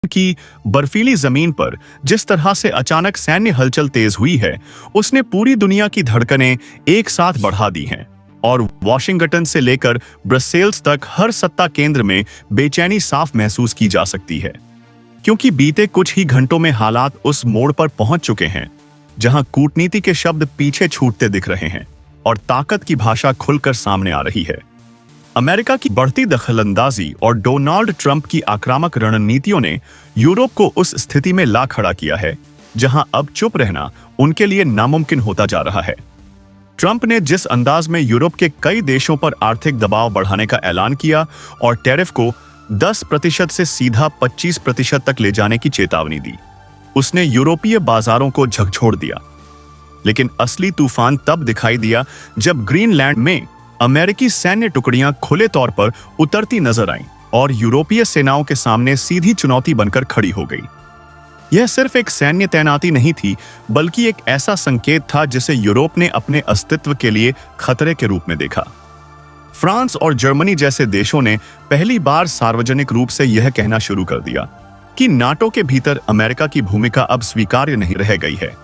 की बर्फीली जमीन पर जिस तरह से अचानक सैन्य हलचल तेज हुई है, उसने पूरी दुनिया की धड़कनें एक साथ बढ़ा दी हैं और वॉशिंगटन से लेकर ब्रसेल्स तक हर सत्ता केंद्र में बेचैनी साफ महसूस की जा सकती है, क्योंकि बीते कुछ ही घंटों में हालात उस मोड़ पर पहुंच चुके हैं जहां कूटनीति के शब्द पीछे छूटते दिख रहे हैं और ताकत की भाषा खुलकर सामने आ रही है। अमेरिका की बढ़ती दखलंदाजी और डोनाल्ड ट्रंप की आक्रामक रणनीतियों ने यूरोप को उस स्थिति में ला खड़ा किया है जहां अब चुप रहना उनके लिए नामुमकिन होता जा रहा है। ट्रंप ने जिस अंदाज में यूरोप के कई देशों पर आर्थिक दबाव बढ़ाने का ऐलान किया और टैरिफ को 10% से सीधा 25% तक ले जाने की चेतावनी दी, उसने यूरोपीय बाजारों को झकझोर दिया। लेकिन असली तूफान तब दिखाई दिया जब ग्रीनलैंड में अमेरिकी सैन्य टुकड़ियां खुले तौर पर उतरती नजर आईं और यूरोपीय सेनाओं के सामने सीधी चुनौती बनकर खड़ी हो गई। यह सिर्फ एक सैन्य तैनाती नहीं थी, बल्कि एक ऐसा संकेत था जिसे यूरोप ने अपने अस्तित्व के लिए खतरे के रूप में देखा। फ्रांस और जर्मनी जैसे देशों ने पहली बार सार्वजनिक रूप से यह कहना शुरू कर दिया कि नाटो के भीतर अमेरिका की भूमिका अब स्वीकार्य नहीं रह गई है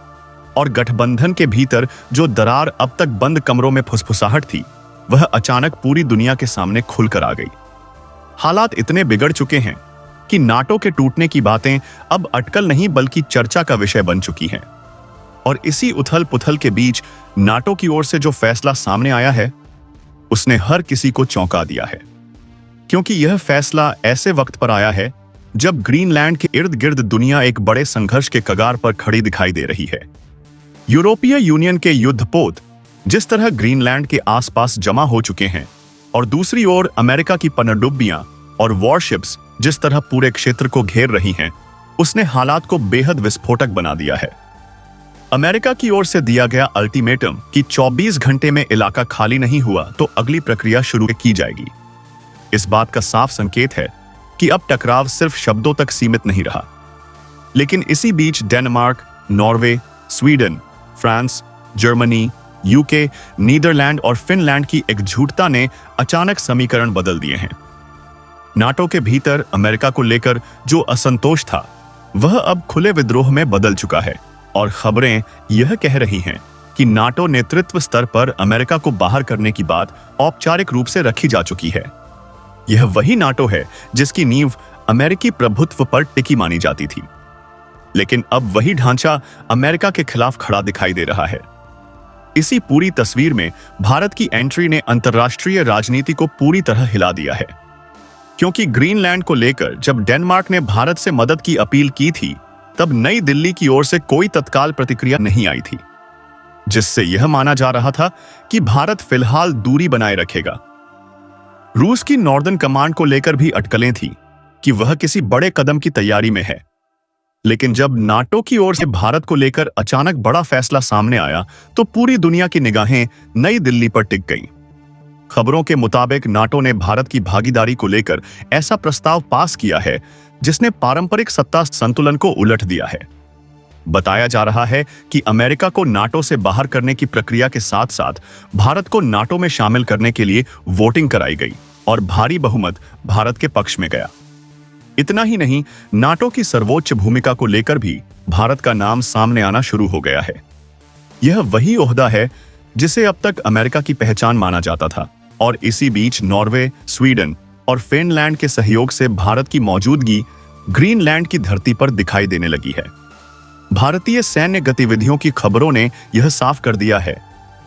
और गठबंधन के भीतर जो दरार अब तक बंद कमरों में फुसफुसाहट थी, वह अचानक पूरी दुनिया के सामने खुलकर आ गई। हालात इतने बिगड़ चुके हैं कि नाटो के टूटने की बातें अब अटकल नहीं बल्कि चर्चा का विषय बन चुकी हैं। और इसी उथल पुथल के बीच नाटो की ओर से जो फैसला सामने आया है, उसने हर किसी को चौंका दिया है, क्योंकि यह फैसला ऐसे वक्त पर आया है जब ग्रीनलैंड के इर्द गिर्द दुनिया एक बड़े संघर्ष के कगार पर खड़ी दिखाई दे रही है। यूरोपीय यूनियन के युद्धपोत जिस तरह ग्रीनलैंड के आसपास जमा हो चुके हैं और दूसरी ओर अमेरिका की पनडुब्बियां और वॉरशिप्स जिस तरह पूरे क्षेत्र को घेर रही हैं, उसने हालात को बेहद विस्फोटक बना दिया है। अमेरिका की ओर से दिया गया अल्टीमेटम कि 24 घंटे में इलाका खाली नहीं हुआ तो अगली प्रक्रिया शुरू की जाएगी, इस बात का साफ संकेत है कि अब टकराव सिर्फ शब्दों तक सीमित नहीं रहा। लेकिन इसी बीच Denmark, Norway, Sweden, France, Germany, UK, Netherland और फिनलैंड की एकजुटता ने अचानक समीकरण बदल दिए हैं। नाटो के भीतर अमेरिका को लेकर जो असंतोष था, वह अब खुले विद्रोह में बदल चुका है और खबरें यह कह रही हैं कि नाटो नेतृत्व स्तर पर अमेरिका को बाहर करने की बात औपचारिक रूप से रखी जा चुकी है। यह वही नाटो है जिसकी नींव अमेरिकी प्रभुत्व पर टिकी मानी जाती थी, लेकिन अब वही ढांचा अमेरिका के खिलाफ खड़ा दिखाई दे रहा है। इसी पूरी तस्वीर में भारत की एंट्री ने अंतर्राष्ट्रीय राजनीति को पूरी तरह हिला दिया है, क्योंकि ग्रीनलैंड को लेकर जब डेनमार्क ने भारत से मदद की अपील की थी, तब नई दिल्ली की ओर से कोई तत्काल प्रतिक्रिया नहीं आई थी, जिससे यह माना जा रहा था कि भारत फिलहाल दूरी बनाए रखेगा। रूस की नॉर्दर्न कमांड को लेकर भी अटकलें थी कि वह किसी बड़े कदम की तैयारी में है। लेकिन जब नाटो की ओर से भारत को लेकर अचानक बड़ा फैसला सामने आया, तो पूरी दुनिया की निगाहें नई दिल्ली पर टिक गईं। खबरों के मुताबिक नाटो ने भारत की भागीदारी को लेकर ऐसा प्रस्ताव पास किया है जिसने पारंपरिक सत्ता संतुलन को उलट दिया है। बताया जा रहा है कि अमेरिका को नाटो से बाहर करने की प्रक्रिया के साथ साथ भारत को नाटो में शामिल करने के लिए वोटिंग कराई गई और भारी बहुमत भारत के पक्ष में गया। इतना ही नहीं, नाटो की सर्वोच्च भूमिका को लेकर भी भारत का नाम सामने आना शुरू हो गया है। यह वही ओहदा है जिसे अब तक अमेरिका की पहचान माना जाता था और इसी बीच नॉर्वे, स्वीडन और फिनलैंड के सहयोग से भारत की मौजूदगी ग्रीनलैंड की धरती पर दिखाई देने लगी है। भारतीय सैन्य गतिविधियों की खबरों ने यह साफ कर दिया है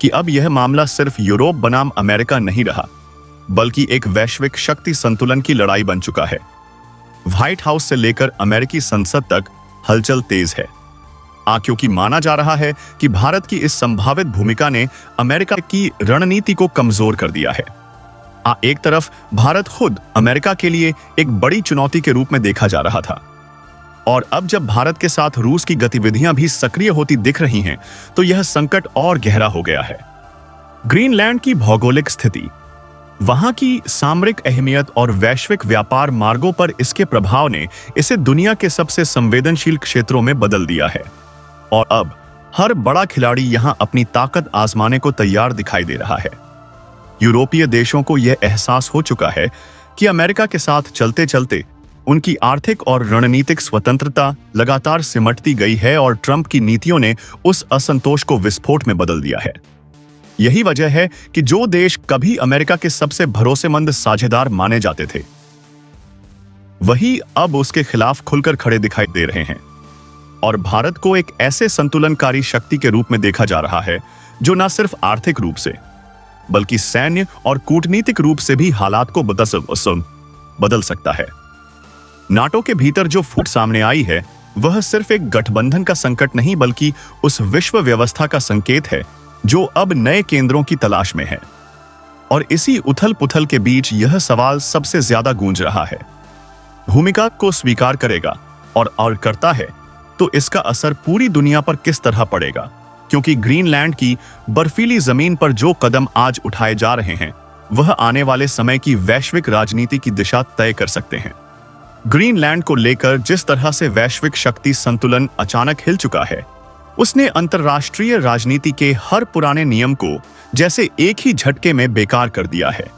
कि अब यह मामला सिर्फ यूरोप बनाम अमेरिका नहीं रहा, बल्कि एक वैश्विक शक्ति संतुलन की लड़ाई बन चुका है। व्हाइट हाउस से लेकर अमेरिकी संसद तक हलचल तेज है, क्योंकि माना जा रहा है कि भारत की इस संभावित भूमिका ने अमेरिका की रणनीति को कमजोर कर दिया है। एक तरफ भारत खुद अमेरिका के लिए एक बड़ी चुनौती के रूप में देखा जा रहा था, और अब जब भारत के साथ रूस की गतिविधियां भी सक्रिय होती दिख रही हैं, तो यह संकट और गहरा हो गया है। ग्रीनलैंड की भौगोलिक स्थिति, वहां की सामरिक अहमियत और वैश्विक व्यापार मार्गों पर इसके प्रभाव ने इसे दुनिया के सबसे संवेदनशील क्षेत्रों में बदल दिया है, और अब हर बड़ा खिलाड़ी यहां अपनी ताकत आजमाने को तैयार दिखाई दे रहा है। यूरोपीय देशों को यह एहसास हो चुका है कि अमेरिका के साथ चलते चलते उनकी आर्थिक और रणनीतिक स्वतंत्रता लगातार सिमटती गई है और ट्रंप की नीतियों ने उस असंतोष को विस्फोट में बदल दिया है। यही वजह है कि जो देश कभी अमेरिका के सबसे भरोसेमंद साझेदार माने जाते थे, वही अब उसके खिलाफ खुलकर खड़े दिखाई दे रहे हैं और भारत को एक ऐसे संतुलनकारी शक्ति के रूप में देखा जा रहा है जो न सिर्फ आर्थिक रूप से बल्कि सैन्य और कूटनीतिक रूप से भी हालात को बदल सकता है। नाटो के भीतर जो फूट सामने आई है वह सिर्फ एक गठबंधन का संकट नहीं बल्कि उस विश्व व्यवस्था का संकेत है जो अब नए केंद्रों की तलाश में है। और इसी उथल पुथल के बीच यह सवाल सबसे ज्यादा गूंज रहा है, भूमिका को स्वीकार करेगा और करता है तो इसका असर पूरी दुनिया पर किस तरह पड़ेगा, क्योंकि ग्रीनलैंड की बर्फीली जमीन पर जो कदम आज उठाए जा रहे हैं वह आने वाले समय की वैश्विक राजनीति की दिशा तय कर सकते हैं। ग्रीनलैंड को लेकर जिस तरह से वैश्विक शक्ति संतुलन अचानक हिल चुका है, उसने अंतर्राष्ट्रीय राजनीति के हर पुराने नियम को जैसे एक ही झटके में बेकार कर दिया है,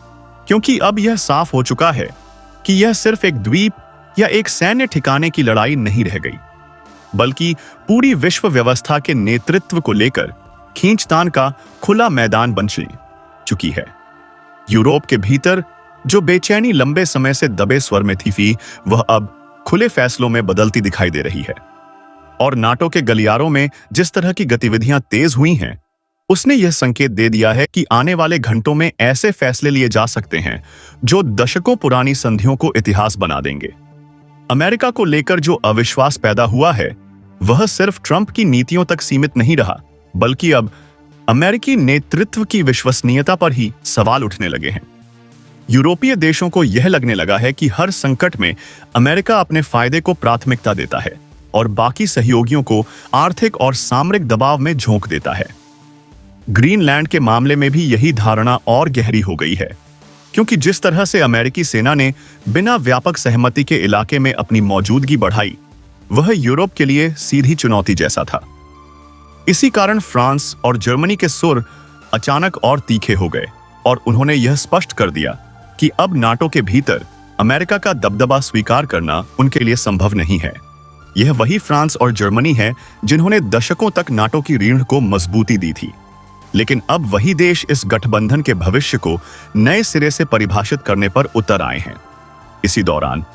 क्योंकि अब यह साफ हो चुका है कि यह सिर्फ एक द्वीप या एक सैन्य ठिकाने की लड़ाई नहीं रह गई, बल्कि पूरी विश्व व्यवस्था के नेतृत्व को लेकर खींचतान का खुला मैदान बन चुकी है। यूरोप के भीतर जो बेचैनी लंबे समय से दबे स्वर में थी, वह अब खुले फैसलों में बदलती दिखाई दे रही है। और नाटो के गलियारों में जिस तरह की गतिविधियां तेज हुई हैं, उसने यह संकेत दे दिया है कि आने वाले घंटों में ऐसे फैसले लिए जा सकते हैं जो दशकों पुरानी संधियों को इतिहास बना देंगे। अमेरिका को लेकर जो अविश्वास पैदा हुआ है वह सिर्फ ट्रंप की नीतियों तक सीमित नहीं रहा, बल्कि अब अमेरिकी नेतृत्व की विश्वसनीयता पर ही सवाल उठने लगे हैं। यूरोपीय देशों को यह लगने लगा है कि हर संकट में अमेरिका अपने फायदे को प्राथमिकता देता है और बाकी सहयोगियों को आर्थिक और सामरिक दबाव में झोंक देता है। ग्रीनलैंड के मामले में भी यही धारणा और गहरी हो गई है, क्योंकि जिस तरह से अमेरिकी सेना ने बिना व्यापक सहमति के इलाके में अपनी मौजूदगी बढ़ाई, वह यूरोप के लिए सीधी चुनौती जैसा था। इसी कारण फ्रांस और जर्मनी के सुर अचानक और तीखे हो गए और उन्होंने यह स्पष्ट कर दिया कि अब नाटो के भीतर अमेरिका का दबदबा स्वीकार करना उनके लिए संभव नहीं है। यह वही फ्रांस और जर्मनी है जिन्होंने दशकों तक नाटो की रीढ़ को मजबूती दी थी, लेकिन अब वही देश इस गठबंधन के भविष्य को नए सिरे से परिभाषित करने पर उतर आए हैं। इसी दौरान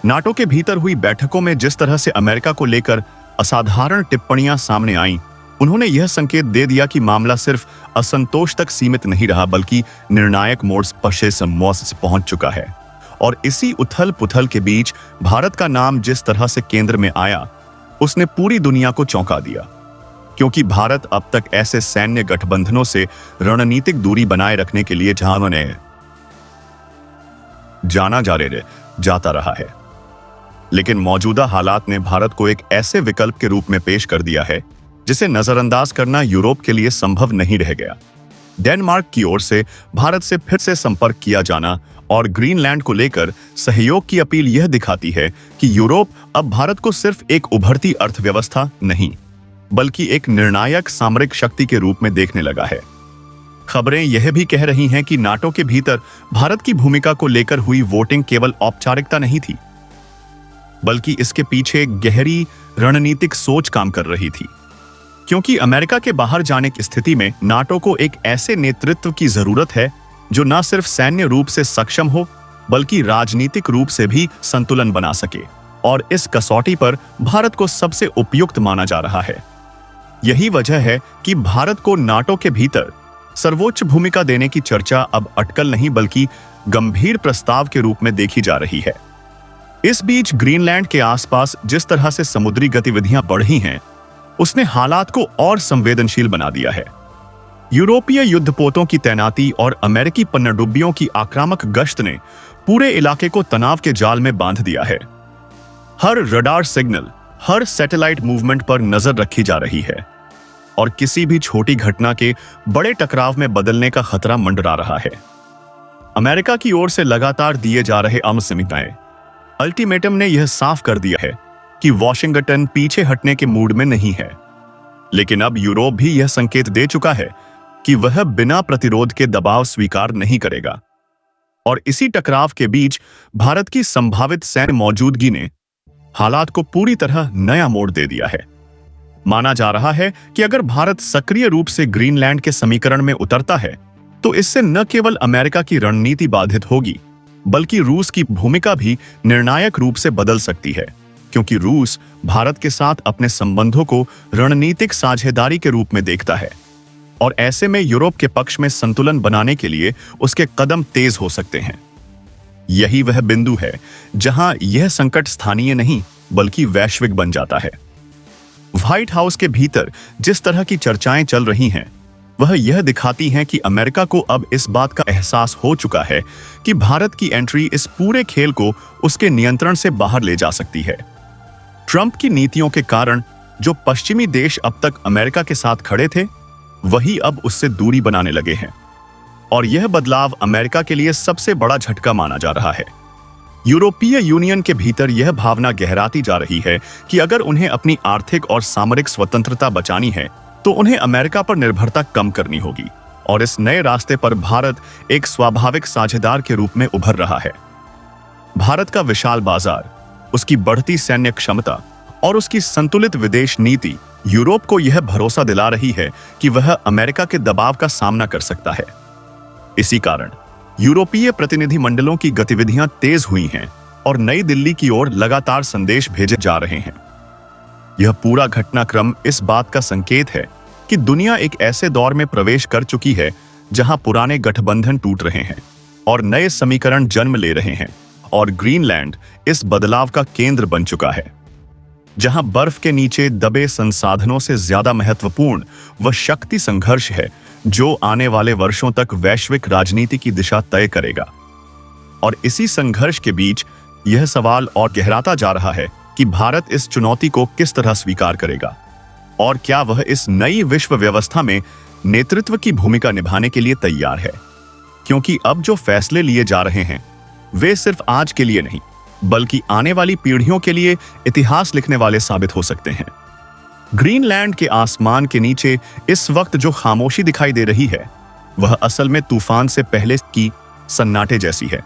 नाटो के भीतर हुई बैठकों में जिस तरह से अमेरिका को लेकर असाधारण टिप्पणियां सामने आईं, उन्होंने यह संकेत दे दिया कि मामला सिर्फ असंतोष तक सीमित नहीं रहा बल्कि निर्णायक मोड़ पर पहुंच चुका है। और इसी उथल पुथल के बीच भारत का नाम जिस तरह से केंद्र में आया, उसने पूरी दुनिया को चौंका दिया, क्योंकि भारत अब तक ऐसे सैन्य गठबंधनों से रणनीतिक दूरी बनाए रखने के लिए जाना जाता रहा है। लेकिन मौजूदा हालात ने भारत को एक ऐसे विकल्प के रूप में पेश कर दिया है जिसे नजरअंदाज करना यूरोप के लिए संभव नहीं रह गया। डेनमार्क की ओर से भारत से फिर से संपर्क किया जाना और ग्रीनलैंड को लेकर सहयोग की अपील यह दिखाती है कि यूरोप अब भारत को सिर्फ एक उभरती अर्थव्यवस्था नहीं बल्कि एक निर्णायक सामरिक शक्ति के रूप में देखने लगा है। खबरें यह भी कह रही हैं कि नाटो के भीतर भारत की भूमिका को लेकर हुई वोटिंग केवल औपचारिकता नहीं थी, बल्कि इसके पीछे गहरी रणनीतिक सोच काम कर रही थी, क्योंकि अमेरिका के बाहर जाने की स्थिति में नाटो को एक ऐसे नेतृत्व की जरूरत है जो न सिर्फ सैन्य रूप से सक्षम हो बल्कि राजनीतिक रूप से भी संतुलन बना सके, और इस कसौटी पर भारत को सबसे उपयुक्त माना जा रहा है। यही वजह है कि भारत को नाटो के भीतर सर्वोच्च भूमिका देने की चर्चा अब अटकल नहीं बल्कि गंभीर प्रस्ताव के रूप में देखी जा रही है। इस बीच ग्रीनलैंड के आसपास जिस तरह से समुद्री गतिविधियां बढ़ी हैं, उसने हालात को और संवेदनशील बना दिया है। यूरोपीय युद्धपोतों की तैनाती और अमेरिकी पनडुब्बियों की आक्रामक गश्त ने पूरे इलाके को तनाव के जाल में बांध दिया है। हर रडार सिग्नल, हर सैटेलाइट मूवमेंट पर नजर रखी जा रही है और किसी भी छोटी घटना के बड़े टकराव में बदलने का खतरा मंडरा रहा है। अमेरिका की ओर से लगातार दिए जा रहे अमसमिताएं अल्टीमेटम ने यह साफ कर दिया है कि वॉशिंगटन पीछे हटने के मूड में नहीं है, लेकिन अब यूरोप भी यह संकेत दे चुका है कि वह बिना प्रतिरोध के दबाव स्वीकार नहीं करेगा। और इसी टकराव के बीच भारत की संभावित सैन्य मौजूदगी ने हालात को पूरी तरह नया मोड़ दे दिया है। माना जा रहा है कि अगर भारत सक्रिय रूप से ग्रीनलैंड के समीकरण में उतरता है तो इससे न केवल अमेरिका की रणनीति बाधित होगी, बल्कि रूस की भूमिका भी निर्णायक रूप से बदल सकती है, क्योंकि रूस भारत के साथ अपने संबंधों को रणनीतिक साझेदारी के रूप में देखता है और ऐसे में यूरोप के पक्ष में संतुलन बनाने के लिए उसके कदम तेज हो सकते हैं। यही वह बिंदु है जहां यह संकट स्थानीय नहीं बल्कि वैश्विक बन जाता है। व्हाइट हाउस के भीतर जिस तरह की चर्चाएं चल रही हैं, वह यह दिखाती हैं कि अमेरिका को अब इस बात का एहसास हो चुका है कि भारत की एंट्री इस पूरे खेल को उसके नियंत्रण से बाहर ले जा सकती है। ट्रंप की नीतियों के कारण जो पश्चिमी देश अब तक अमेरिका के साथ खड़े थे, वही अब उससे दूरी बनाने लगे हैं और यह बदलाव अमेरिका के लिए सबसे बड़ा झटका माना जा रहा है। यूरोपीय यूनियन के भीतर यह भावना गहराती जा रही है कि अगर उन्हें अपनी आर्थिक और सामरिक स्वतंत्रता बचानी है तो उन्हें अमेरिका पर निर्भरता कम करनी होगी और इस नए रास्ते पर भारत एक स्वाभाविक साझेदार के रूप में उभर रहा है। भारत का विशाल बाजार, उसकी बढ़ती सैन्य क्षमता और उसकी संतुलित विदेश नीति यूरोप को यह भरोसा दिला रही है कि वह अमेरिका के दबाव का सामना कर सकता है। इसी कारण यूरोपीय प्रतिनिधि मंडलों की गतिविधियां तेज हुई हैं और नई दिल्ली की ओर लगातार संदेश भेजे जा रहे हैं। यह पूरा घटनाक्रम इस बात का संकेत है कि दुनिया एक ऐसे दौर में प्रवेश कर चुकी है जहां पुराने गठबंधन टूट रहे हैं और नए समीकरण जन्म ले रहे हैं और ग्रीनलैंड इस बदलाव का केंद्र बन चुका है, जहां बर्फ के नीचे दबे संसाधनों से ज्यादा महत्वपूर्ण वह शक्ति संघर्ष है जो आने वाले वर्षों तक वैश्विक राजनीति की दिशा तय करेगा। और इसी संघर्ष के बीच यह सवाल और गहराता जा रहा है कि भारत इस चुनौती को किस तरह स्वीकार करेगा और क्या वह इस नई विश्व व्यवस्था में नेतृत्व की भूमिका निभाने के लिए तैयार है, क्योंकि अब जो फैसले लिए जा रहे हैं वे सिर्फ आज के लिए नहीं बल्कि आने वाली पीढ़ियों के लिए इतिहास लिखने वाले साबित हो सकते हैं। ग्रीनलैंड के आसमान के नीचे इस वक्त जो खामोशी दिखाई दे रही है वह असल में तूफान से पहले की सन्नाटे जैसी है,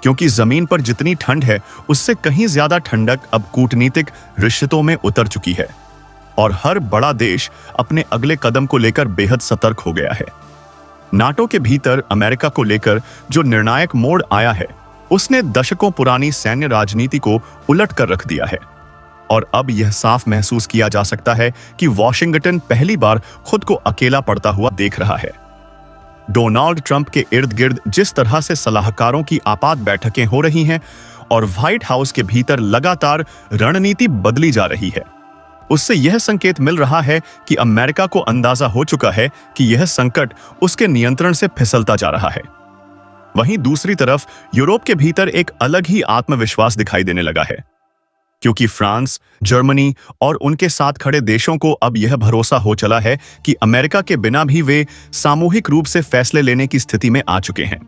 क्योंकि जमीन पर जितनी ठंड है उससे कहीं ज्यादा ठंडक अब कूटनीतिक रिश्तों में उतर चुकी है और हर बड़ा देश अपने अगले कदम को लेकर बेहद सतर्क हो गया है। नाटो के भीतर अमेरिका को लेकर जो निर्णायक मोड़ आया है उसने दशकों पुरानी सैन्य राजनीति को उलट कर रख दिया है और अब यह साफ महसूस किया जा सकता है कि वॉशिंगटन पहली बार खुद को अकेला पड़ता हुआ देख रहा है। डोनाल्ड ट्रंप के इर्द गिर्द जिस तरह से सलाहकारों की आपात बैठकें हो रही हैं और व्हाइट हाउस के भीतर लगातार रणनीति बदली जा रही है, उससे यह संकेत मिल रहा है कि अमेरिका को अंदाजा हो चुका है कि यह संकट उसके नियंत्रण से फिसलता जा रहा है। वहीं दूसरी तरफ यूरोप के भीतर एक अलग ही आत्मविश्वास दिखाई देने लगा है, क्योंकि फ्रांस, जर्मनी और उनके साथ खड़े देशों को अब यह भरोसा हो चला है कि अमेरिका के बिना भी वे सामूहिक रूप से फैसले लेने की स्थिति में आ चुके हैं।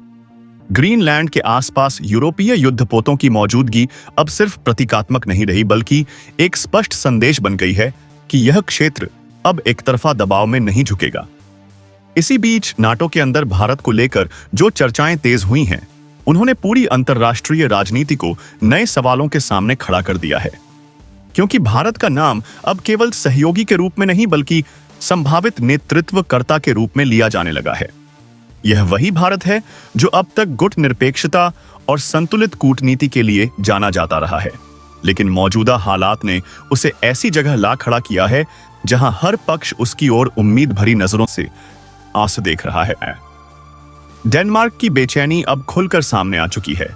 ग्रीनलैंड के आसपास यूरोपीय युद्धपोतों की मौजूदगी अब सिर्फ प्रतीकात्मक नहीं रही बल्कि एक स्पष्ट संदेश बन गई है कि यह क्षेत्र अब एक तरफा दबाव में नहीं झुकेगा। इसी बीच नाटो के अंदर भारत को लेकर जो चर्चाएं तेज हुई हैं, उन्होंने पूरी अंतर्राष्ट्रीय राजनीति को नए सवालों के सामने खड़ा कर दिया है, क्योंकि भारत का नाम अब केवल सहयोगी के रूप में नहीं बल्कि संभावित नेतृत्वकर्ता के रूप में लिया जाने लगा है। यह वही भारत है जो अब तक गुट निरपेक्षता और संतुलित कूटनीति के लिए जाना जाता रहा है, लेकिन मौजूदा हालात ने उसे ऐसी जगह ला खड़ा किया है जहां हर पक्ष उसकी ओर उम्मीद भरी नजरों से आंसू देख रहा है। डेनमार्क की बेचैनी अब खुलकर सामने आ चुकी है,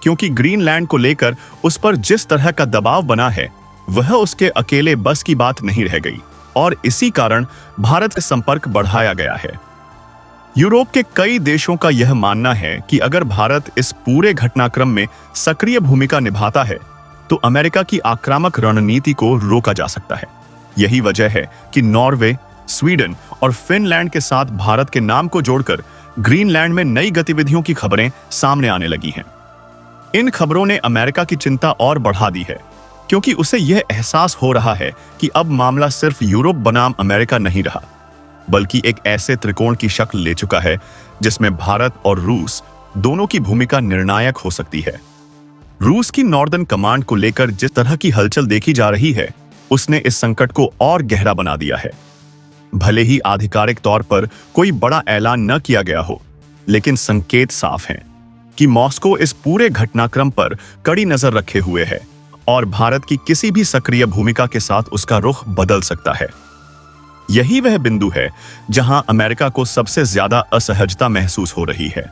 क्योंकि ग्रीनलैंड को लेकर उस पर जिस तरह का दबाव बना है वह उसके अकेले बस की बात नहीं रह गई और इसी कारण भारत से संपर्क बढ़ाया गया है। यूरोप के कई देशों का यह मानना है कि अगर भारत इस पूरे घटनाक्रम में सक्रिय भूमिका निभाता है तो अमेरिका की आक्रामक रणनीति को रोका जा सकता है। यही वजह है कि नॉर्वे, स्वीडन और फिनलैंड के साथ भारत के नाम को जोड़कर ग्रीनलैंड में नई गतिविधियों की खबरें सामने आने लगी हैं। इन खबरों ने अमेरिका की चिंता और बढ़ा दी है, क्योंकि उसे यह एहसास हो रहा है कि अब मामला सिर्फ यूरोप बनाम अमेरिका नहीं रहा, बल्कि एक ऐसे त्रिकोण की शक्ल ले चुका है जिसमें भारत और रूस दोनों की भूमिका निर्णायक हो सकती है। रूस की नॉर्दर्न कमांड को लेकर जिस तरह की हलचल देखी जा रही है, उसने इस संकट को और गहरा बना दिया है। भले ही आधिकारिक तौर पर कोई बड़ा ऐलान न किया गया हो, लेकिन संकेत साफ हैं कि मॉस्को इस पूरे घटनाक्रम पर कड़ी नजर रखे हुए है और भारत की किसी भी सक्रिय भूमिका के साथ उसका रुख बदल सकता है। यही वह बिंदु है जहां अमेरिका को सबसे ज्यादा असहजता महसूस हो रही है,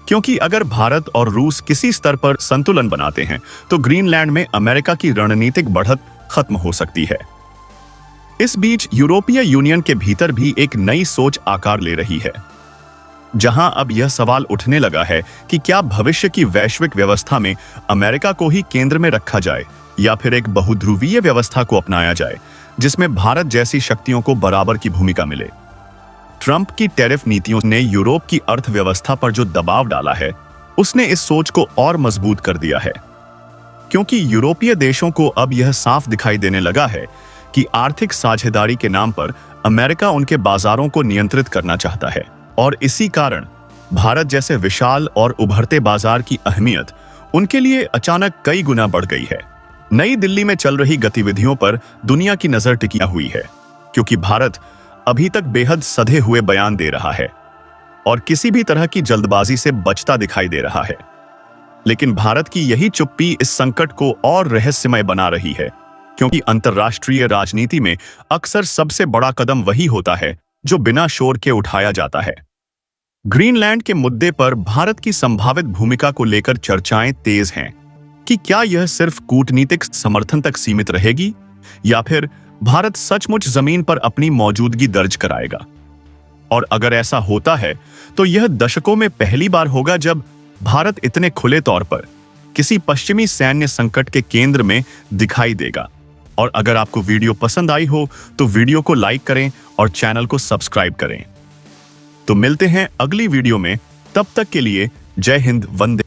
क्योंकि अगर भारत और रूस किसी स्तर पर संतुलन बनाते हैं तो ग्रीनलैंड में अमेरिका की रणनीतिक बढ़त खत्म हो सकती है। इस बीच यूरोपीय यूनियन के भीतर भी एक नई सोच आकार ले रही है, जहां अब यह सवाल उठने लगा है कि क्या भविष्य की वैश्विक व्यवस्था में अमेरिका को ही केंद्र में रखा जाए या फिर एक बहुध्रुवीय व्यवस्था को अपनाया जाए जिसमें भारत जैसी शक्तियों को बराबर की भूमिका मिले। ट्रंप की टैरिफ नीतियों ने यूरोप की अर्थव्यवस्था पर जो दबाव डाला है, उसने इस सोच को और मजबूत कर दिया है, क्योंकि यूरोपीय देशों को अब यह साफ दिखाई देने लगा है कि आर्थिक साझेदारी के नाम पर अमेरिका उनके बाजारों को नियंत्रित करना चाहता है और इसी कारण भारत जैसे विशाल और उभरते बाजार की अहमियत उनके लिए अचानक कई गुना बढ़ गई है। नई दिल्ली में चल रही गतिविधियों पर दुनिया की नजर टिकी हुई है, क्योंकि भारत अभी तक बेहद सधे हुए बयान दे रहा है और किसी भी तरह की जल्दबाजी से बचता दिखाई दे रहा है। लेकिन भारत की यही चुप्पी इस संकट को और रहस्यमय बना रही है, क्योंकि अंतर्राष्ट्रीय राजनीति में अक्सर सबसे बड़ा कदम वही होता है जो बिना शोर के उठाया जाता है। ग्रीनलैंड के मुद्दे पर भारत की संभावित भूमिका को लेकर चर्चाएं तेज हैं कि क्या यह सिर्फ कूटनीतिक समर्थन तक सीमित रहेगी या फिर भारत सचमुच जमीन पर अपनी मौजूदगी दर्ज कराएगा। और अगर ऐसा होता है तो यह दशकों में पहली बार होगा जब भारत इतने खुले तौर पर किसी पश्चिमी सैन्य संकट के केंद्र में दिखाई देगा। और अगर आपको वीडियो पसंद आई हो तो वीडियो को लाइक करें और चैनल को सब्सक्राइब करें। तो मिलते हैं अगली वीडियो में, तब तक के लिए जय हिंद, वंदे